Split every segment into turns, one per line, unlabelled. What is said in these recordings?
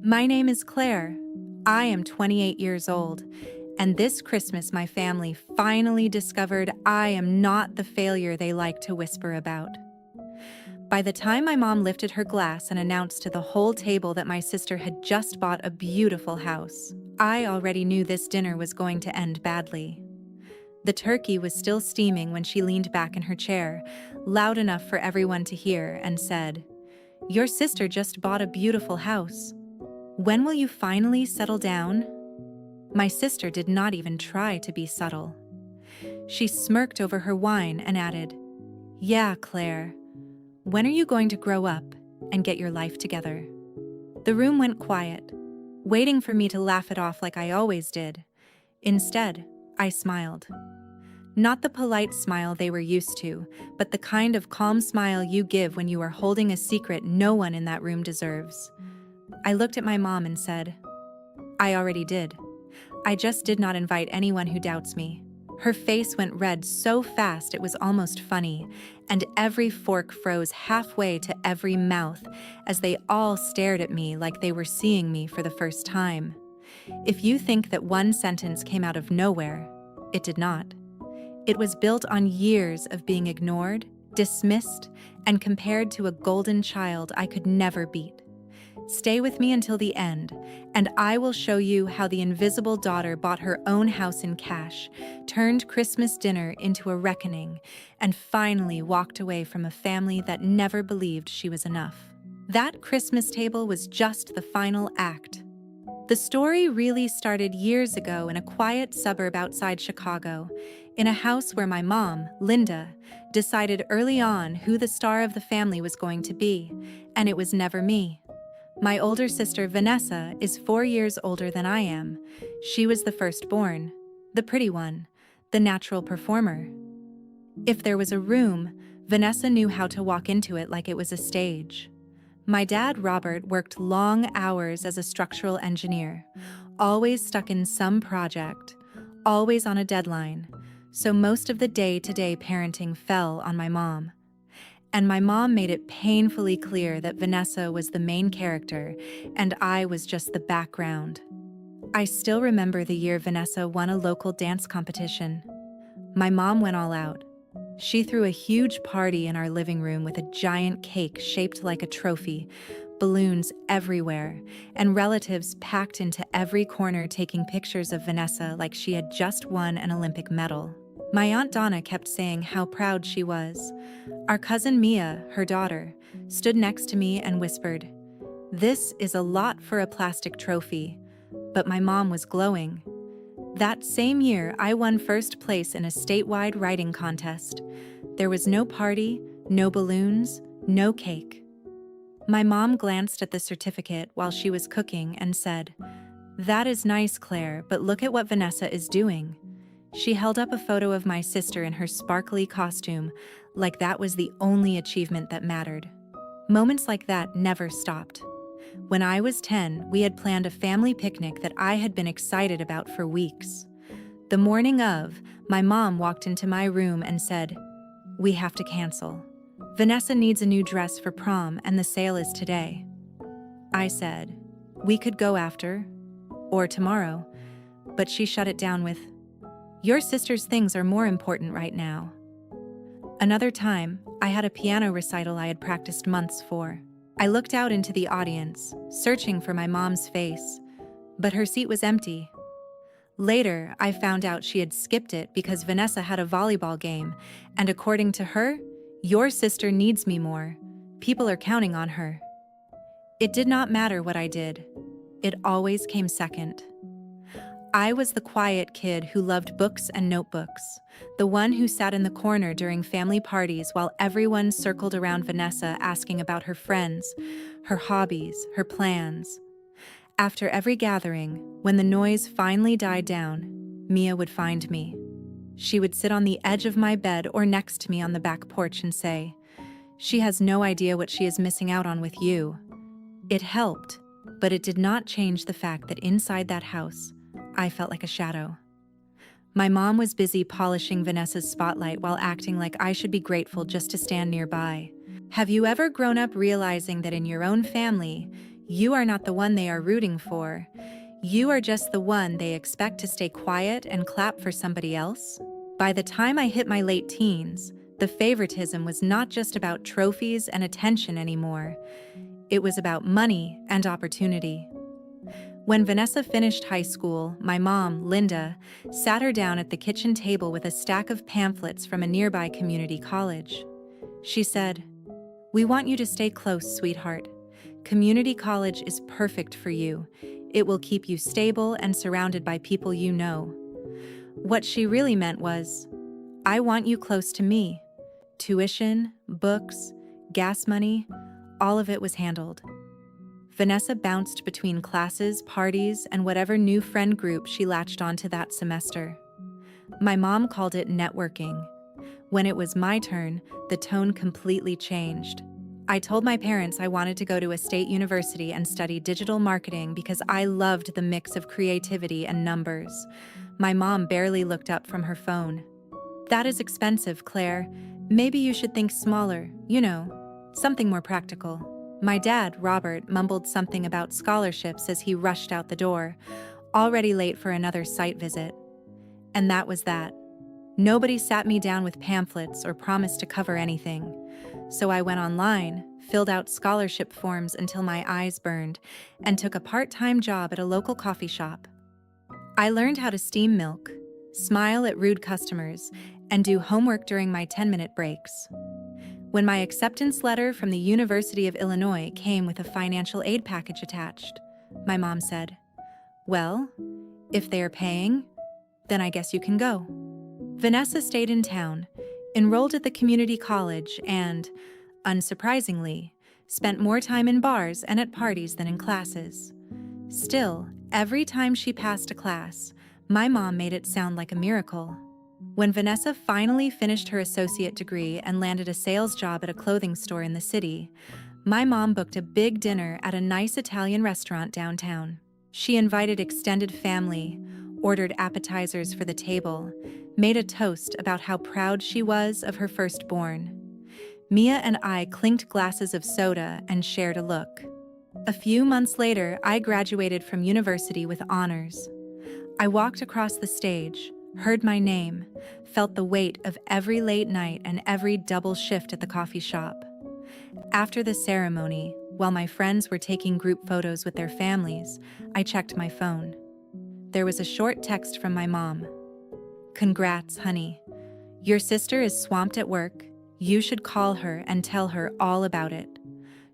My name is Claire. I am 28 years old, and this Christmas my family finally discovered I am not the failure they like to whisper about. By the time my mom lifted her glass and announced to the whole table that my sister had just bought a beautiful house, I already knew this dinner was going to end badly. The turkey was still steaming when she leaned back in her chair, loud enough for everyone to hear, and said, "Your sister just bought a beautiful house. When will you finally settle down?" My sister did not even try to be subtle. She smirked over her wine and added, "Yeah, Claire. When are you going to grow up and get your life together?" The room went quiet, waiting for me to laugh it off like I always did. Instead, I smiled. Not the polite smile they were used to, but the kind of calm smile you give when you are holding a secret no one in that room deserves. I looked at my mom and said, "I already did. I just did not invite anyone who doubts me." Her face went red so fast it was almost funny, and every fork froze halfway to every mouth as they all stared at me like they were seeing me for the first time. If you think that one sentence came out of nowhere, it did not. It was built on years of being ignored, dismissed, and compared to a golden child I could never beat. Stay with me until the end, and I will show you how the invisible daughter bought her own house in cash, turned Christmas dinner into a reckoning, and finally walked away from a family that never believed she was enough. That Christmas table was just the final act. The story really started years ago in a quiet suburb outside Chicago, in a house where my mom, Linda, decided early on who the star of the family was going to be, and it was never me. My older sister, Vanessa, is 4 years older than I am. She was the firstborn, the pretty one, the natural performer. If there was a room, Vanessa knew how to walk into it like it was a stage. My dad, Robert, worked long hours as a structural engineer, always stuck in some project, always on a deadline, so most of the day-to-day parenting fell on my mom. And my mom made it painfully clear that Vanessa was the main character and I was just the background. I still remember the year Vanessa won a local dance competition. My mom went all out. She threw a huge party in our living room with a giant cake shaped like a trophy, balloons everywhere, and relatives packed into every corner taking pictures of Vanessa like she had just won an Olympic medal. My Aunt Donna kept saying how proud she was. Our cousin Mia, her daughter, stood next to me and whispered, "This is a lot for a plastic trophy," but my mom was glowing. That same year, I won first place in a statewide writing contest. There was no party, no balloons, no cake. My mom glanced at the certificate while she was cooking and said, "That is nice, Claire, but look at what Vanessa is doing." She held up a photo of my sister in her sparkly costume, like that was the only achievement that mattered. Moments like that never stopped. When I was 10, we had planned a family picnic that I had been excited about for weeks. The morning of, my mom walked into my room and said, "We have to cancel. Vanessa needs a new dress for prom and the sale is today." I said, "We could go after, or tomorrow," but she shut it down with, "Your sister's things are more important right now." Another time, I had a piano recital I had practiced months for. I looked out into the audience, searching for my mom's face, but her seat was empty. Later, I found out she had skipped it because Vanessa had a volleyball game, and according to her, "Your sister needs me more. People are counting on her." It did not matter what I did. It always came second. I was the quiet kid who loved books and notebooks, the one who sat in the corner during family parties while everyone circled around Vanessa asking about her friends, her hobbies, her plans. After every gathering, when the noise finally died down, Mia would find me. She would sit on the edge of my bed or next to me on the back porch and say, "She has no idea what she is missing out on with you." It helped, but it did not change the fact that inside that house, I felt like a shadow. My mom was busy polishing Vanessa's spotlight while acting like I should be grateful just to stand nearby. Have you ever grown up realizing that in your own family, You are not the one they are rooting for. You are just the one they expect to stay quiet and clap for somebody else. By the time I hit my late teens, the favoritism was not just about trophies and attention anymore. It was about money and opportunity. When Vanessa finished high school, my mom, Linda, sat her down at the kitchen table with a stack of pamphlets from a nearby community college. She said, "We want you to stay close, sweetheart. Community college is perfect for you. It will keep you stable and surrounded by people you know." What she really meant was, "I want you close to me." Tuition, books, gas money, all of it was handled. Vanessa bounced between classes, parties, and whatever new friend group she latched onto that semester. My mom called it networking. When it was my turn, the tone completely changed. I told my parents I wanted to go to a state university and study digital marketing because I loved the mix of creativity and numbers. My mom barely looked up from her phone. "That is expensive, Claire. Maybe you should think smaller, something more practical." My dad, Robert, mumbled something about scholarships as he rushed out the door, already late for another site visit. And that was that. Nobody sat me down with pamphlets or promised to cover anything. So I went online, filled out scholarship forms until my eyes burned, and took a part-time job at a local coffee shop. I learned how to steam milk, smile at rude customers, and do homework during my 10-minute breaks. When my acceptance letter from the University of Illinois came with a financial aid package attached, my mom said, "Well, if they are paying, then I guess you can go." Vanessa stayed in town, enrolled at the community college, and, unsurprisingly, spent more time in bars and at parties than in classes. Still, every time she passed a class, my mom made it sound like a miracle. When Vanessa finally finished her associate degree and landed a sales job at a clothing store in the city, my mom booked a big dinner at a nice Italian restaurant downtown. She invited extended family, ordered appetizers for the table, made a toast about how proud she was of her firstborn. Mia and I clinked glasses of soda and shared a look. A few months later, I graduated from university with honors. I walked across the stage, heard my name, felt the weight of every late night and every double shift at the coffee shop. After the ceremony, while my friends were taking group photos with their families, I checked my phone. There was a short text from my mom. "Congrats, honey. Your sister is swamped at work. You should call her and tell her all about it.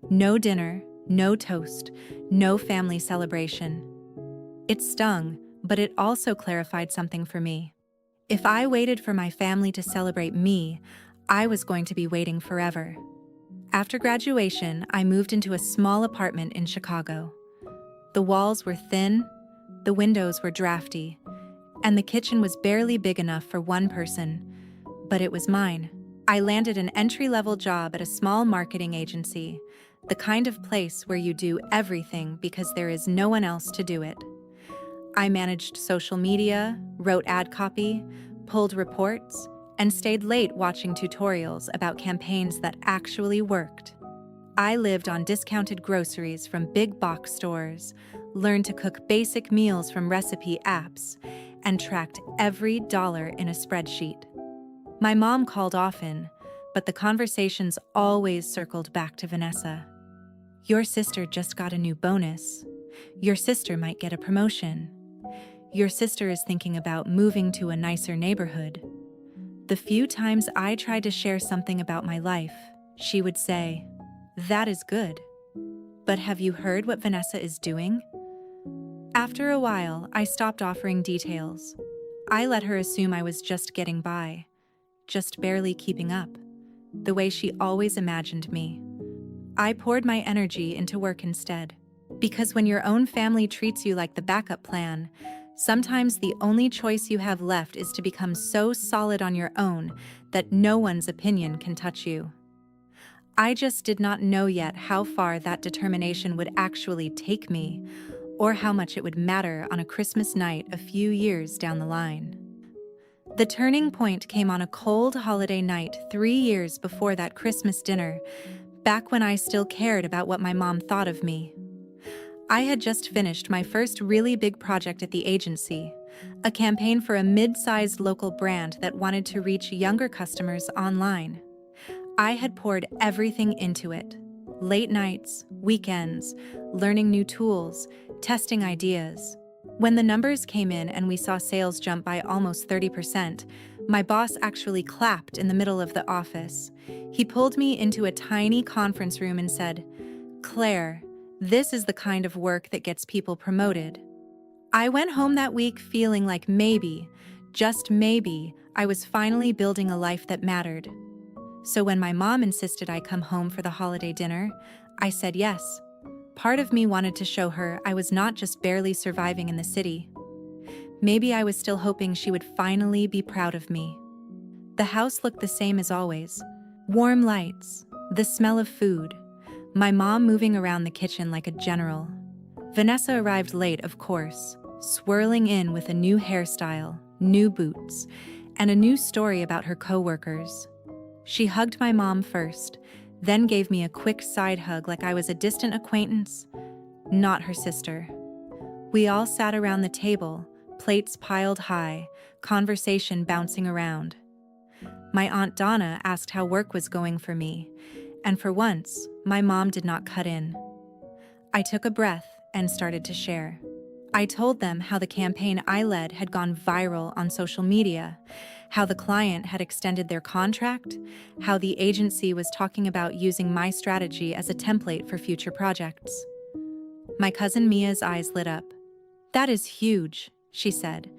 No dinner, no toast, no family celebration." It stung, but it also clarified something for me. If I waited for my family to celebrate me, I was going to be waiting forever. After graduation, I moved into a small apartment in Chicago. The walls were thin, the windows were drafty, and the kitchen was barely big enough for one person, but it was mine. I landed an entry-level job at a small marketing agency, the kind of place where you do everything because there is no one else to do it. I managed social media, wrote ad copy, pulled reports, and stayed late watching tutorials about campaigns that actually worked. I lived on discounted groceries from big box stores, learned to cook basic meals from recipe apps, and tracked every dollar in a spreadsheet. My mom called often, but the conversations always circled back to Vanessa. "Your sister just got a new bonus. Your sister might get a promotion. Your sister is thinking about moving to a nicer neighborhood." The few times I tried to share something about my life, she would say, "That is good. But have you heard what Vanessa is doing?" After a while, I stopped offering details. I let her assume I was just getting by, just barely keeping up, the way she always imagined me. I poured my energy into work instead. Because when your own family treats you like the backup plan, sometimes the only choice you have left is to become so solid on your own that no one's opinion can touch you. I just did not know yet how far that determination would actually take me, or how much it would matter on a Christmas night a few years down the line. The turning point came on a cold holiday night 3 years before that Christmas dinner, back when I still cared about what my mom thought of me. I had just finished my first really big project at the agency, a campaign for a mid-sized local brand that wanted to reach younger customers online. I had poured everything into it. Late nights, weekends, learning new tools, testing ideas. When the numbers came in and we saw sales jump by almost 30%, my boss actually clapped in the middle of the office. He pulled me into a tiny conference room and said, "Claire, this is the kind of work that gets people promoted." I went home that week feeling like maybe, just maybe, I was finally building a life that mattered. So when my mom insisted I come home for the holiday dinner, I said yes. Part of me wanted to show her I was not just barely surviving in the city. Maybe I was still hoping she would finally be proud of me. The house looked the same as always. Warm lights, the smell of food, my mom moving around the kitchen like a general. Vanessa arrived late, of course, swirling in with a new hairstyle, new boots, and a new story about her coworkers. She hugged my mom first, then gave me a quick side hug like I was a distant acquaintance, not her sister. We all sat around the table, plates piled high, conversation bouncing around. My Aunt Donna asked how work was going for me, and for once, my mom did not cut in. I took a breath and started to share. I told them how the campaign I led had gone viral on social media, how the client had extended their contract, how the agency was talking about using my strategy as a template for future projects. My cousin Mia's eyes lit up. "That is huge," she said.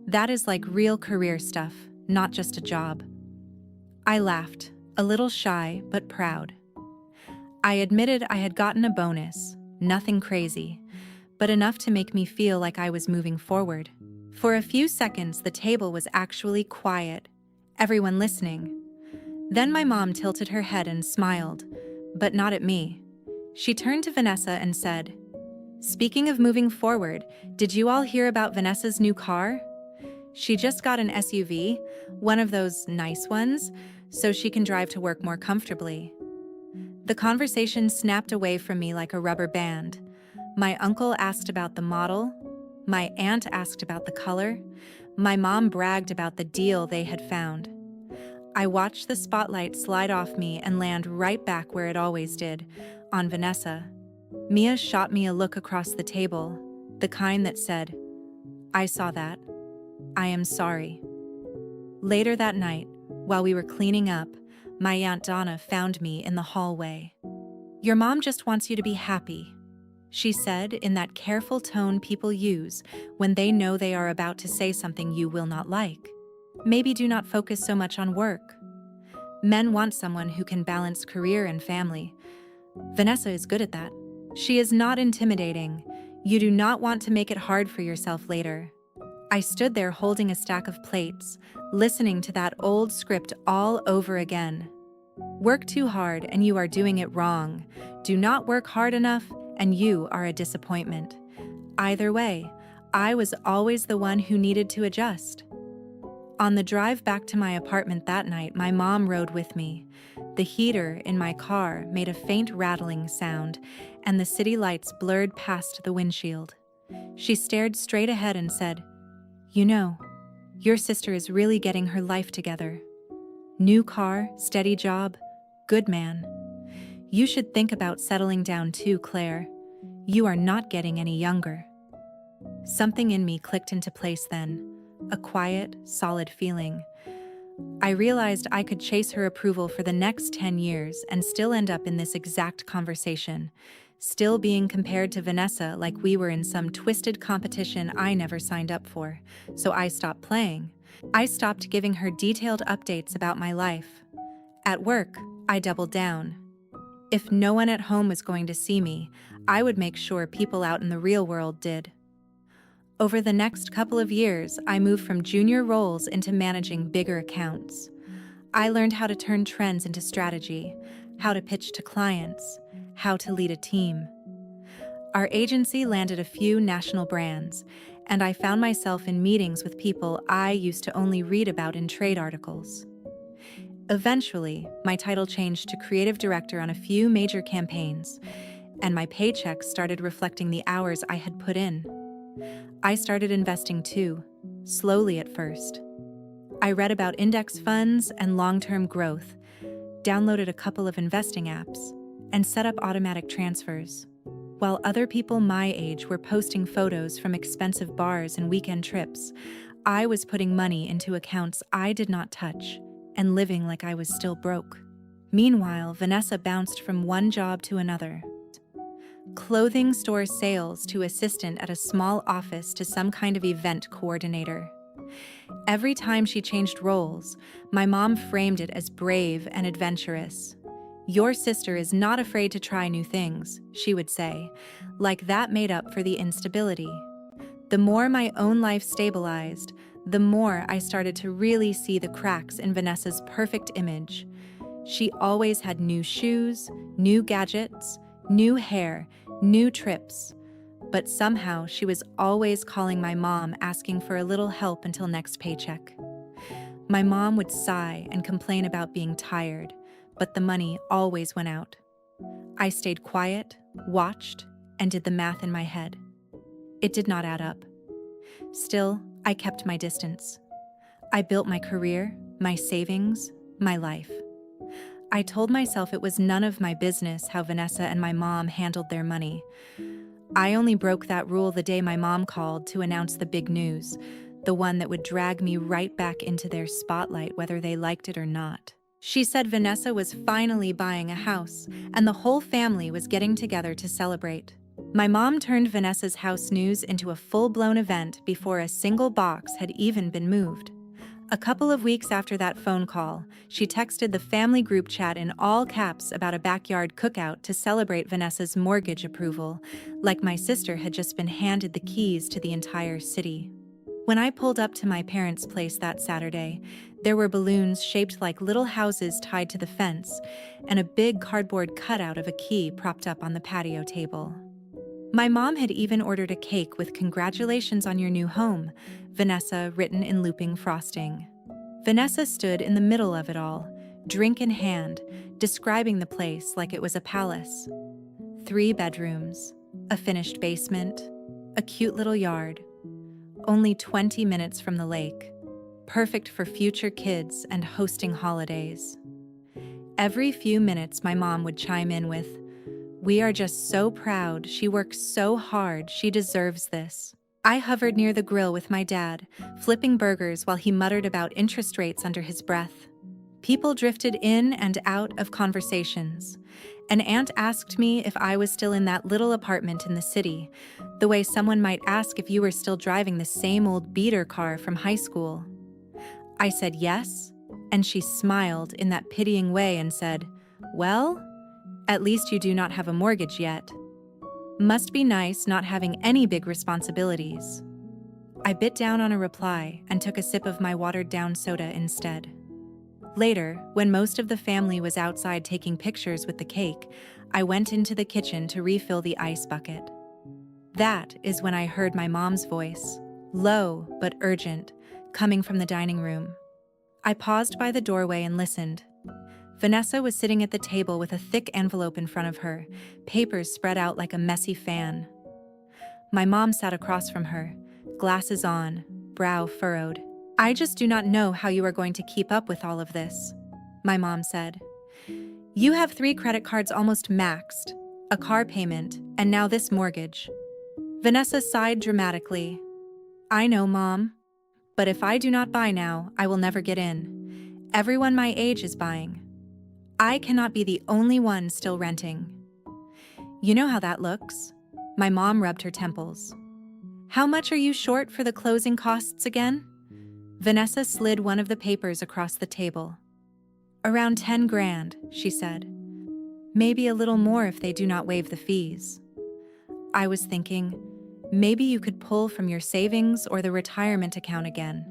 "That is like real career stuff, not just a job." I laughed, a little shy but proud. I admitted I had gotten a bonus, nothing crazy, but enough to make me feel like I was moving forward. For a few seconds, the table was actually quiet, everyone listening. Then my mom tilted her head and smiled, but not at me. She turned to Vanessa and said, "Speaking of moving forward, did you all hear about Vanessa's new car? She just got an SUV, one of those nice ones, so she can drive to work more comfortably." The conversation snapped away from me like a rubber band. My uncle asked about the model, my aunt asked about the color, my mom bragged about the deal they had found. I watched the spotlight slide off me and land right back where it always did, on Vanessa. Mia shot me a look across the table, the kind that said, "I saw that. I am sorry." Later that night, while we were cleaning up, my Aunt Donna found me in the hallway. "Your mom just wants you to be happy," she said in that careful tone people use when they know they are about to say something you will not like. "Maybe do not focus so much on work. Men want someone who can balance career and family. Vanessa is good at that. She is not intimidating. You do not want to make it hard for yourself later." I stood there holding a stack of plates, listening to that old script all over again. Work too hard and you are doing it wrong. Do not work hard enough and you are a disappointment. Either way, I was always the one who needed to adjust. On the drive back to my apartment that night, my mom rode with me. The heater in my car made a faint rattling sound, and the city lights blurred past the windshield. She stared straight ahead and said, "You know, your sister is really getting her life together. New car, steady job, good man. You should think about settling down too, Claire. You are not getting any younger." Something in me clicked into place then, a quiet, solid feeling. I realized I could chase her approval for the next 10 years and still end up in this exact conversation, still being compared to Vanessa like we were in some twisted competition I never signed up for. So I stopped playing. I stopped giving her detailed updates about my life. At work, I doubled down. If no one at home was going to see me, I would make sure people out in the real world did. Over the next couple of years, I moved from junior roles into managing bigger accounts. I learned how to turn trends into strategy, how to pitch to clients, how to lead a team. Our agency landed a few national brands, and I found myself in meetings with people I used to only read about in trade articles. Eventually, my title changed to creative director on a few major campaigns, and my paycheck started reflecting the hours I had put in. I started investing too, slowly at first. I read about index funds and long-term growth, downloaded a couple of investing apps, and set up automatic transfers. While other people my age were posting photos from expensive bars and weekend trips, I was putting money into accounts I did not touch and living like I was still broke. Meanwhile, Vanessa bounced from one job to another. Clothing store sales to assistant at a small office to some kind of event coordinator. Every time she changed roles, my mom framed it as brave and adventurous. "Your sister is not afraid to try new things," she would say, like that made up for the instability. The more my own life stabilized, the more I started to really see the cracks in Vanessa's perfect image. She always had new shoes, new gadgets, new hair, new trips. But somehow she was always calling my mom asking for a little help until next paycheck. My mom would sigh and complain about being tired, but the money always went out. I stayed quiet, watched, and did the math in my head. It did not add up. Still, I kept my distance. I built my career, my savings, my life. I told myself it was none of my business how Vanessa and my mom handled their money. I only broke that rule the day my mom called to announce the big news, the one that would drag me right back into their spotlight whether they liked it or not. She said Vanessa was finally buying a house, and the whole family was getting together to celebrate. My mom turned Vanessa's house news into a full-blown event before a single box had even been moved. A couple of weeks after that phone call, she texted the family group chat in all caps about a backyard cookout to celebrate Vanessa's mortgage approval, like my sister had just been handed the keys to the entire city. When I pulled up to my parents' place that Saturday, there were balloons shaped like little houses tied to the fence, and a big cardboard cutout of a key propped up on the patio table. My mom had even ordered a cake with "Congratulations on your new home," Vanessa written in looping frosting. Vanessa stood in the middle of it all, drink in hand, describing the place like it was a palace. 3 bedrooms, a finished basement, a cute little yard. Only 20 minutes from the lake. Perfect for future kids and hosting holidays. Every few minutes, my mom would chime in with, "We are just so proud. She works so hard. She deserves this." I hovered near the grill with my dad, flipping burgers while he muttered about interest rates under his breath. People drifted in and out of conversations. An aunt asked me if I was still in that little apartment in the city, the way someone might ask if you were still driving the same old beater car from high school. I said yes, and she smiled in that pitying way and said, "Well, at least you do not have a mortgage yet. Must be nice not having any big responsibilities." I bit down on a reply and took a sip of my watered-down soda instead. Later, when most of the family was outside taking pictures with the cake, I went into the kitchen to refill the ice bucket. That is when I heard my mom's voice, low but urgent, coming from the dining room. I paused by the doorway and listened. Vanessa was sitting at the table with a thick envelope in front of her, papers spread out like a messy fan. My mom sat across from her, glasses on, brow furrowed. "I just do not know how you are going to keep up with all of this," my mom said. "You have 3 credit cards almost maxed, a car payment, and now this mortgage." Vanessa sighed dramatically. "I know, Mom, but if I do not buy now, I will never get in. Everyone my age is buying. I cannot be the only one still renting." "You know how that looks." My mom rubbed her temples. "How much are you short for the closing costs again?" Vanessa slid one of the papers across the table. "Around 10 grand, she said. "Maybe a little more if they do not waive the fees." I was thinking, maybe you could pull from your savings or the retirement account again.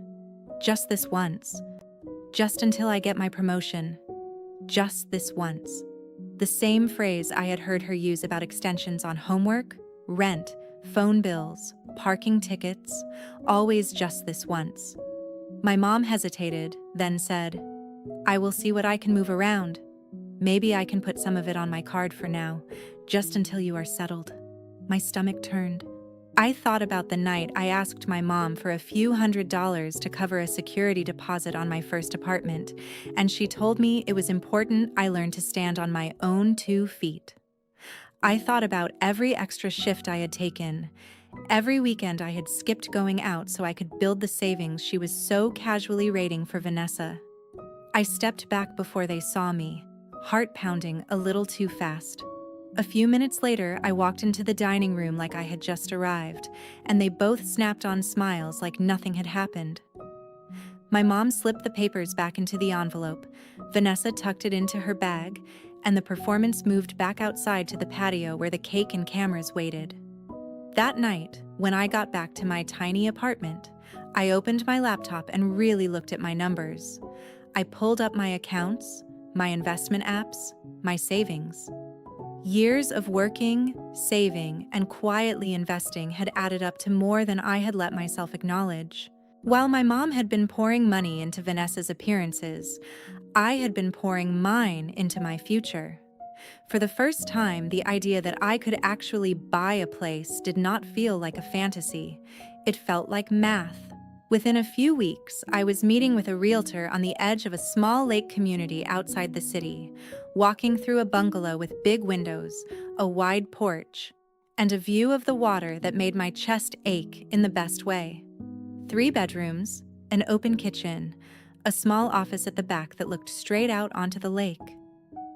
Just this once. Just until I get my promotion. Just this once. The same phrase I had heard her use about extensions on homework, rent, phone bills, parking tickets, always just this once. My mom hesitated, then said, "I will see what I can move around. Maybe I can put some of it on my card for now, just until you are settled." My stomach turned. I thought about the night I asked my mom for a few $100s to cover a security deposit on my first apartment, and she told me it was important I learn to stand on my own 2 feet. I thought about every extra shift I had taken, every weekend I had skipped going out so I could build the savings she was so casually rating for Vanessa. I stepped back before they saw me, heart pounding a little too fast. A few minutes later, I walked into the dining room like I had just arrived, and they both snapped on smiles like nothing had happened. My mom slipped the papers back into the envelope, Vanessa tucked it into her bag, and the performance moved back outside to the patio where the cake and cameras waited. That night, when I got back to my tiny apartment, I opened my laptop and really looked at my numbers. I pulled up my accounts, my investment apps, my savings. Years of working, saving, and quietly investing had added up to more than I had let myself acknowledge. While my mom had been pouring money into Vanessa's appearances, I had been pouring mine into my future. For the first time, the idea that I could actually buy a place did not feel like a fantasy. It felt like math. Within a few weeks, I was meeting with a realtor on the edge of a small lake community outside the city, walking through a bungalow with big windows, a wide porch, and a view of the water that made my chest ache in the best way. 3 bedrooms, an open kitchen, a small office at the back that looked straight out onto the lake.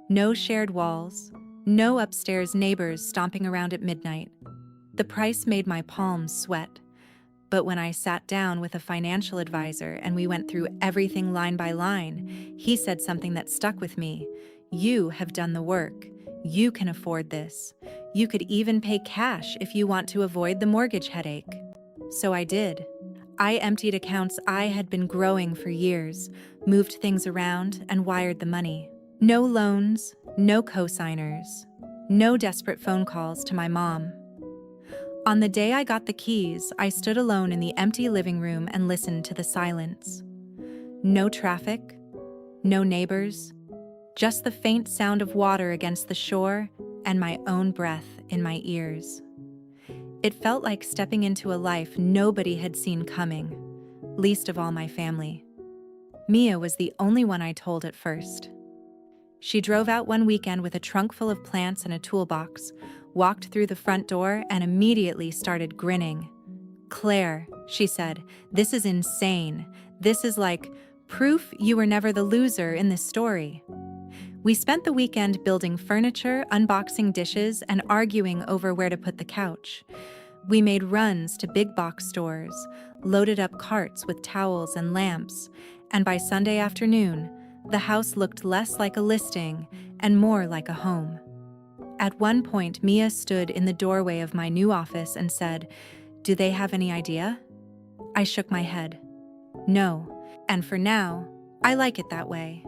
No shared walls, no upstairs neighbors stomping around at midnight. The price made my palms sweat. But when I sat down with a financial advisor and we went through everything line by line, he said something that stuck with me. "You have done the work. You can afford this. You could even pay cash if you want to avoid the mortgage headache." So I did. I emptied accounts I had been growing for years, moved things around, and wired the money. No loans, no co-signers, no desperate phone calls to my mom. On the day I got the keys, I stood alone in the empty living room and listened to the silence. No traffic, no neighbors, just the faint sound of water against the shore and my own breath in my ears. It felt like stepping into a life nobody had seen coming, least of all my family. Mia was the only one I told at first. She drove out one weekend with a trunk full of plants and a toolbox, walked through the front door, and immediately started grinning. "Claire," she said, "this is insane. This is like proof you were never the loser in this story." We spent the weekend building furniture, unboxing dishes, and arguing over where to put the couch. We made runs to big box stores, loaded up carts with towels and lamps, and by Sunday afternoon, the house looked less like a listing and more like a home. At one point, Mia stood in the doorway of my new office and said, "Do they have any idea?" I shook my head. No, and for now, I like it that way.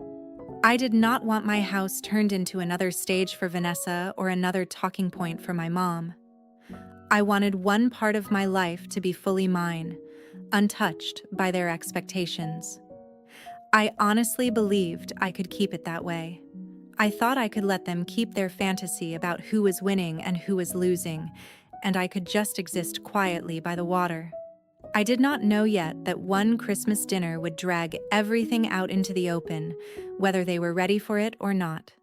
I did not want my house turned into another stage for Vanessa or another talking point for my mom. I wanted one part of my life to be fully mine, untouched by their expectations. I honestly believed I could keep it that way. I thought I could let them keep their fantasy about who was winning and who was losing, and I could just exist quietly by the water. I did not know yet that one Christmas dinner would drag everything out into the open, whether they were ready for it or not.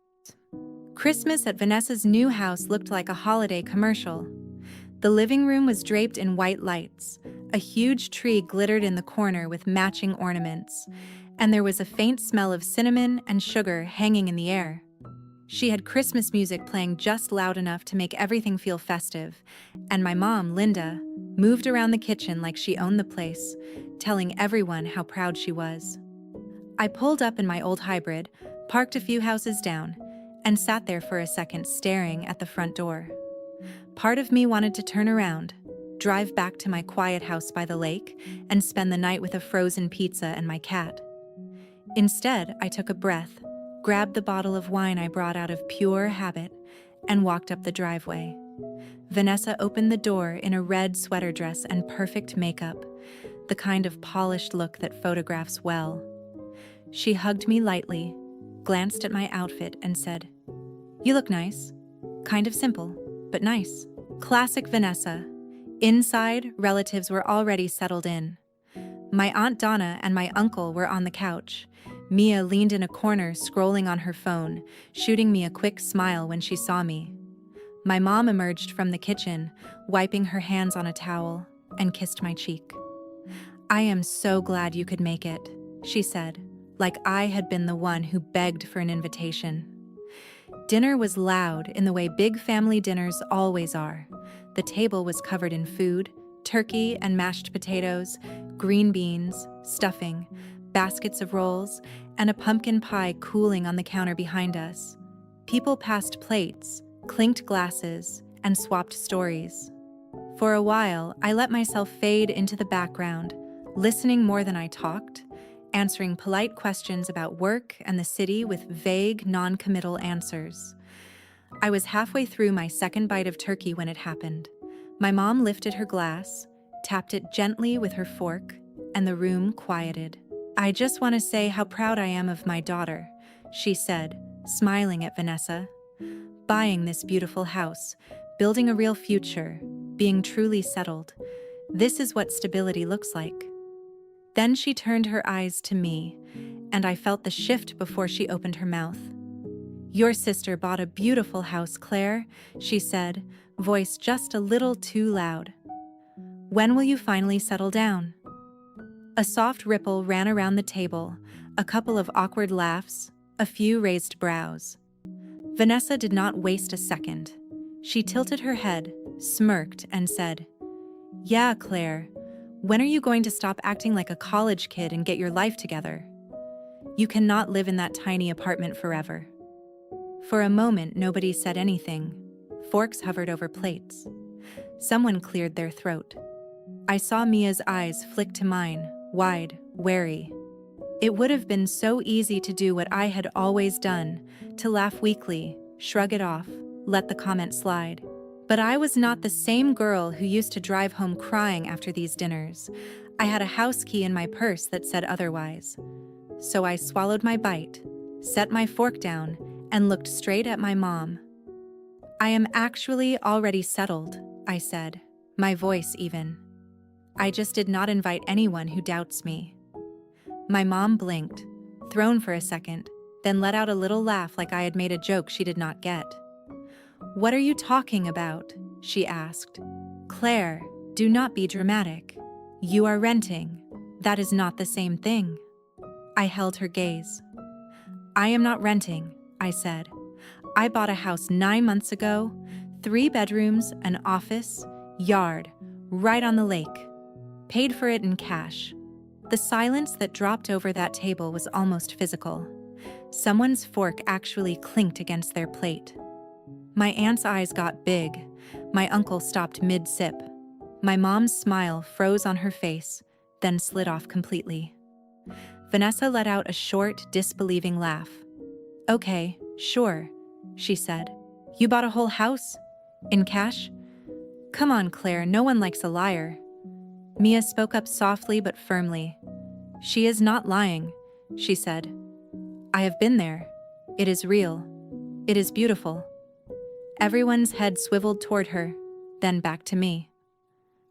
Christmas at Vanessa's new house looked like a holiday commercial. The living room was draped in white lights, a huge tree glittered in the corner with matching ornaments, and there was a faint smell of cinnamon and sugar hanging in the air. She had Christmas music playing just loud enough to make everything feel festive, and my mom, Linda, moved around the kitchen like she owned the place, telling everyone how proud she was. I pulled up in my old hybrid, parked a few houses down, and sat there for a second staring at the front door. Part of me wanted to turn around, drive back to my quiet house by the lake, and spend the night with a frozen pizza and my cat. Instead, I took a breath, grabbed the bottle of wine I brought out of pure habit, and walked up the driveway. Vanessa opened the door in a red sweater dress and perfect makeup, the kind of polished look that photographs well. She hugged me lightly, glanced at my outfit, and said, "You look nice." Kind of simple, but nice. Classic Vanessa. Inside, relatives were already settled in. My Aunt Donna and my uncle were on the couch. Mia leaned in a corner, scrolling on her phone, shooting me a quick smile when she saw me. My mom emerged from the kitchen, wiping her hands on a towel, and kissed my cheek. "I am so glad you could make it," she said, like I had been the one who begged for an invitation. Dinner was loud in the way big family dinners always are. The table was covered in food, turkey and mashed potatoes, green beans, stuffing, baskets of rolls, and a pumpkin pie cooling on the counter behind us. People passed plates, clinked glasses, and swapped stories. For a while, I let myself fade into the background, listening more than I talked, answering polite questions about work and the city with vague, non-committal answers. I was halfway through my second bite of turkey when it happened. My mom lifted her glass, tapped it gently with her fork, and the room quieted. "I just want to say how proud I am of my daughter," she said, smiling at Vanessa. "Buying this beautiful house, building a real future, being truly settled. This is what stability looks like." Then she turned her eyes to me, and I felt the shift before she opened her mouth. "Your sister bought a beautiful house, Claire," she said, voice just a little too loud. "When will you finally settle down?" A soft ripple ran around the table, a couple of awkward laughs, a few raised brows. Vanessa did not waste a second. She tilted her head, smirked, and said, "Yeah, Claire, when are you going to stop acting like a college kid and get your life together? You cannot live in that tiny apartment forever." For a moment, nobody said anything. Forks hovered over plates. Someone cleared their throat. I saw Mia's eyes flick to mine, wide, wary. It would have been so easy to do what I had always done, to laugh weakly, shrug it off, let the comment slide. But I was not the same girl who used to drive home crying after these dinners. I had a house key in my purse that said otherwise. So I swallowed my bite, set my fork down, and looked straight at my mom. "I am actually already settled," I said, my voice even. "I just did not invite anyone who doubts me." My mom blinked, thrown for a second, then let out a little laugh like I had made a joke she did not get. "What are you talking about?" she asked. "Claire, do not be dramatic. You are renting. That is not the same thing." I held her gaze. "I am not renting," I said. "I bought a house 9 months ago, 3 bedrooms, an office, yard, right on the lake. Paid for it in cash." The silence that dropped over that table was almost physical. Someone's fork actually clinked against their plate. My aunt's eyes got big. My uncle stopped mid-sip. My mom's smile froze on her face, then slid off completely. Vanessa let out a short, disbelieving laugh. "Okay, sure," she said. "You bought a whole house? In cash?" "Come on, Claire, no one likes a liar." Mia spoke up softly but firmly. "She is not lying," she said. "I have been there. It is real. It is beautiful." Everyone's head swiveled toward her, then back to me.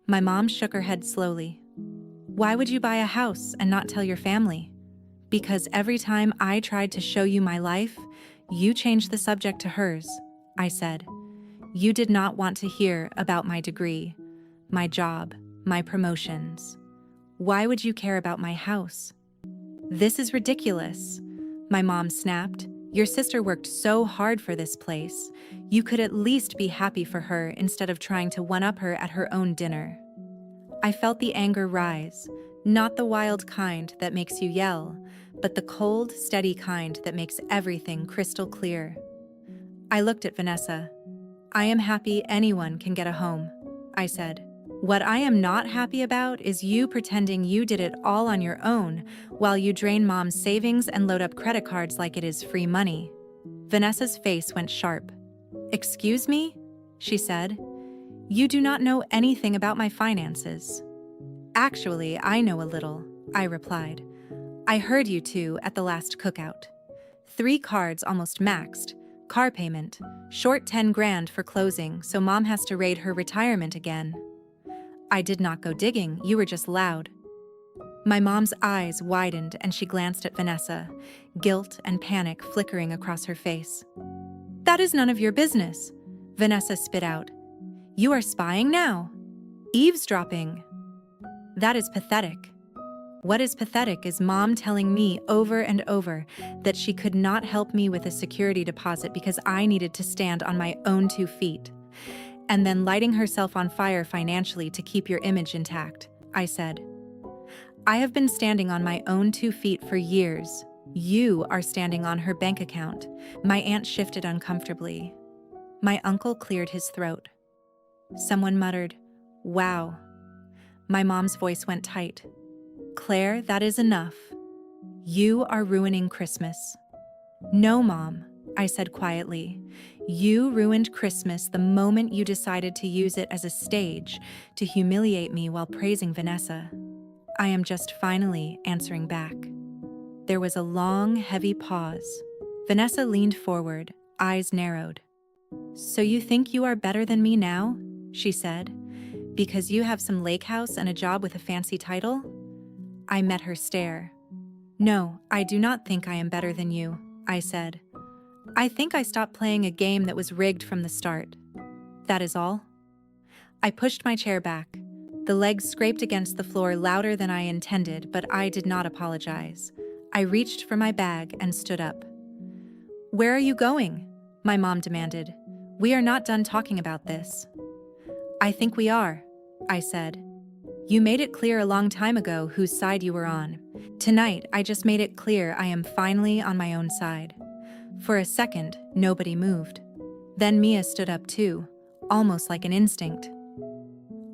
My mom shook her head slowly. "Why would you buy a house and not tell your family?" "Because every time I tried to show you my life, you changed the subject to hers," I said. "You did not want to hear about my degree, my job, my promotions. Why would you care about my house?" "This is ridiculous," my mom snapped. "Your sister worked so hard for this place. You could at least be happy for her instead of trying to one-up her at her own dinner." I felt the anger rise, not the wild kind that makes you yell, but the cold, steady kind that makes everything crystal clear. I looked at Vanessa. "I am happy anyone can get a home," I said. "What I am not happy about is you pretending you did it all on your own while you drain mom's savings and load up credit cards like it is free money." Vanessa's face went sharp. "Excuse me?" she said. "You do not know anything about my finances." "Actually, I know a little," I replied. "I heard you two at the last cookout. 3 cards almost maxed, Car payment. Short 10 grand for closing, so mom has to raid her retirement again. I did not go digging, you were just loud. My mom's eyes widened and she glanced at Vanessa, guilt and panic flickering across her face. That is none of your business, Vanessa spit out. You are spying now. Eavesdropping. That is pathetic. What is pathetic is mom telling me over and over that she could not help me with a security deposit because I needed to stand on my own 2 feet. And then lighting herself on fire financially to keep your image intact, I said. I have been standing on my own 2 feet for years. You are standing on her bank account. My aunt shifted uncomfortably. My uncle cleared his throat. Someone muttered, "Wow." My mom's voice went tight. Claire, that is enough. You are ruining Christmas. No, Mom, I said quietly. You ruined Christmas the moment you decided to use it as a stage to humiliate me while praising Vanessa. I am just finally answering back. There was a long, heavy pause. Vanessa leaned forward, eyes narrowed. So you think you are better than me now? She said. Because you have some lake house and a job with a fancy title? I met her stare. No, I do not think I am better than you, I said. I think I stopped playing a game that was rigged from the start. That is all. I pushed my chair back. The legs scraped against the floor louder than I intended, but I did not apologize. I reached for my bag and stood up. Where are you going? My mom demanded. We are not done talking about this. I think we are, I said. You made it clear a long time ago whose side you were on. Tonight, I just made it clear I am finally on my own side. For a second, nobody moved. Then Mia stood up too, almost like an instinct.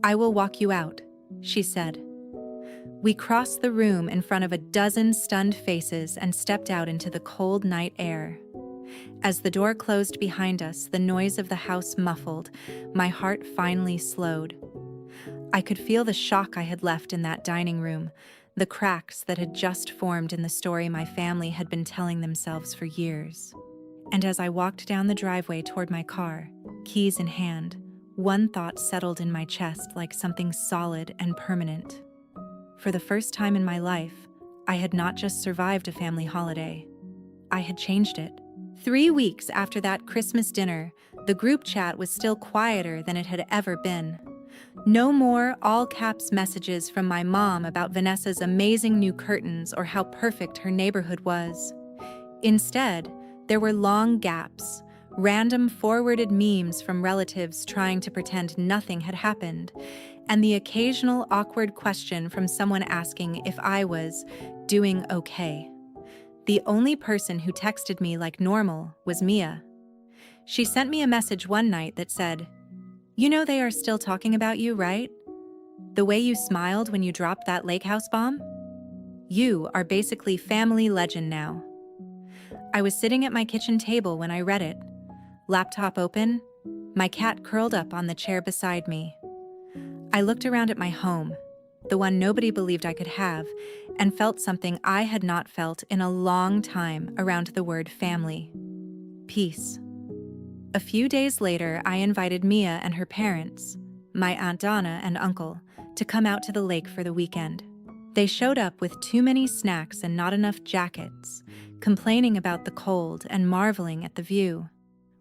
I will walk you out, she said. We crossed the room in front of a dozen stunned faces and stepped out into the cold night air. As the door closed behind us, the noise of the house muffled, my heart finally slowed. I could feel the shock I had left in that dining room, the cracks that had just formed in the story my family had been telling themselves for years. And as I walked down the driveway toward my car, keys in hand, one thought settled in my chest like something solid and permanent. For the first time in my life, I had not just survived a family holiday. I had changed it. 3 weeks after that Christmas dinner, the group chat was still quieter than it had ever been. No more all-caps messages from my mom about Vanessa's amazing new curtains or how perfect her neighborhood was. Instead, there were long gaps, random forwarded memes from relatives trying to pretend nothing had happened, and the occasional awkward question from someone asking if I was doing okay. The only person who texted me like normal was Mia. She sent me a message one night that said, "You know they are still talking about you, right? The way you smiled when you dropped that lake house bomb? You are basically family legend now." I was sitting at my kitchen table when I read it, laptop open, my cat curled up on the chair beside me. I looked around at my home, the one nobody believed I could have, and felt something I had not felt in a long time around the word family. Peace. A few days later, I invited Mia and her parents, my Aunt Donna and uncle, to come out to the lake for the weekend. They showed up with too many snacks and not enough jackets, complaining about the cold and marveling at the view.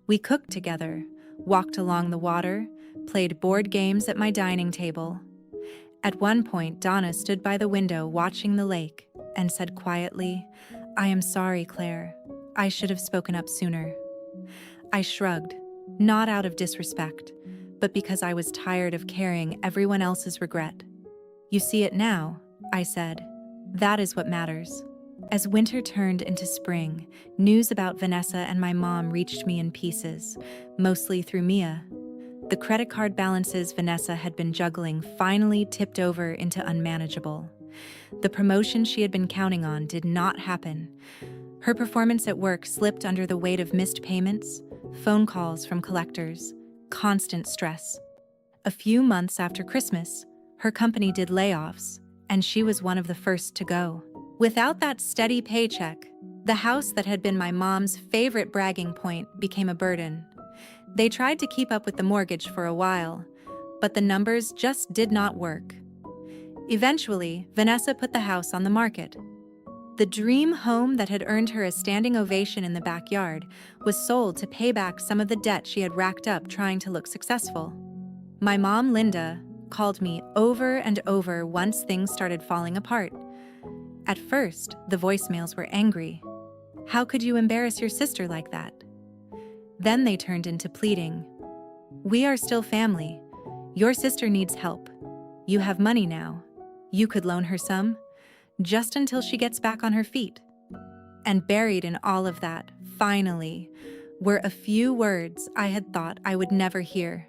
We cooked together, walked along the water, played board games at my dining table. At one point, Donna stood by the window watching the lake and said quietly, "I am sorry, Claire. I should have spoken up sooner." I shrugged, not out of disrespect, but because I was tired of carrying everyone else's regret. "You see it now," I said. "That is what matters." As winter turned into spring, news about Vanessa and my mom reached me in pieces, mostly through Mia. The credit card balances Vanessa had been juggling finally tipped over into unmanageable. The promotion she had been counting on did not happen. Her performance at work slipped under the weight of missed payments, phone calls from collectors, constant stress. A few months after Christmas, her company did layoffs, and she was one of the first to go. Without that steady paycheck, the house that had been my mom's favorite bragging point became a burden. They tried to keep up with the mortgage for a while, but the numbers just did not work. Eventually, Vanessa put the house on the market. The dream home that had earned her a standing ovation in the backyard was sold to pay back some of the debt she had racked up trying to look successful. My mom, Linda, called me over and over once things started falling apart. At first, the voicemails were angry. How could you embarrass your sister like that? Then they turned into pleading. We are still family. Your sister needs help. You have money now. You could loan her some, just until she gets back on her feet. And buried in all of that, finally, were a few words I had thought I would never hear.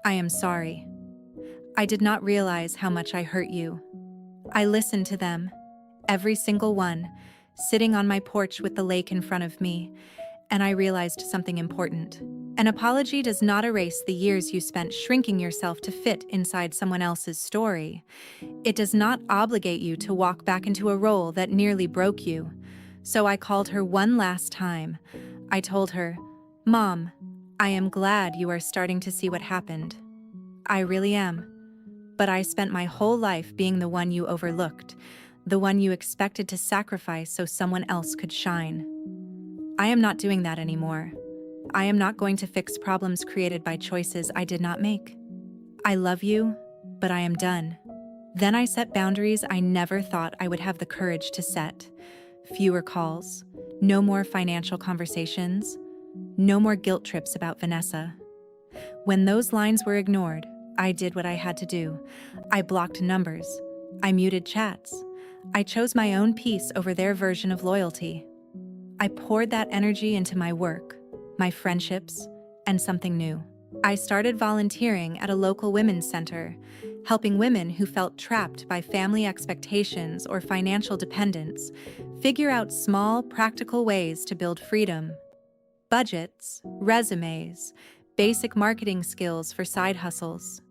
I am sorry. I did not realize how much I hurt you. I listened to them, every single one, sitting on my porch with the lake in front of me, and I realized something important. An apology does not erase the years you spent shrinking yourself to fit inside someone else's story. It does not obligate you to walk back into a role that nearly broke you. So I called her one last time. I told her, Mom, I am glad you are starting to see what happened. I really am. But I spent my whole life being the one you overlooked, the one you expected to sacrifice so someone else could shine. I am not doing that anymore. I am not going to fix problems created by choices I did not make. I love you, but I am done. Then I set boundaries I never thought I would have the courage to set. Fewer calls, no more financial conversations, no more guilt trips about Vanessa. When those lines were ignored, I did what I had to do. I blocked numbers. I muted chats. I chose my own peace over their version of loyalty. I poured that energy into my work, my friendships, and something new. I started volunteering at a local women's center, helping women who felt trapped by family expectations or financial dependence figure out small, practical ways to build freedom. Budgets, resumes, basic marketing skills for side hustles.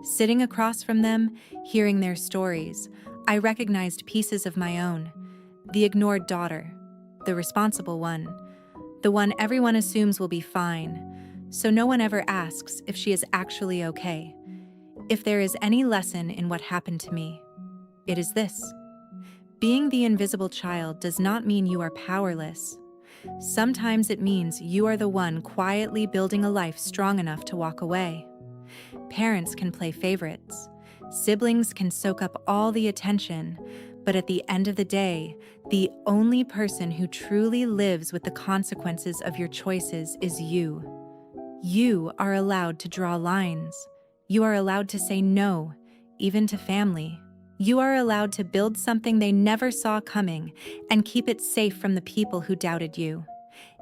Sitting across from them, hearing their stories, I recognized pieces of my own. The ignored daughter, the responsible one, the one everyone assumes will be fine, so no one ever asks if she is actually okay. If there is any lesson in what happened to me, it is this. Being the invisible child does not mean you are powerless. Sometimes it means you are the one quietly building a life strong enough to walk away. Parents can play favorites. Siblings can soak up all the attention, but at the end of the day, the only person who truly lives with the consequences of your choices is you. You are allowed to draw lines. You are allowed to say no, even to family. You are allowed to build something they never saw coming and keep it safe from the people who doubted you.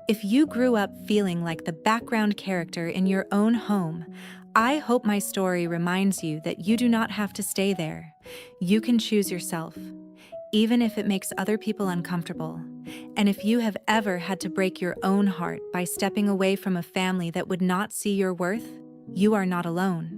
If you grew up feeling like the background character in your own home, I hope my story reminds you that you do not have to stay there. You can choose yourself, even if it makes other people uncomfortable. And if you have ever had to break your own heart by stepping away from a family that would not see your worth, you are not alone.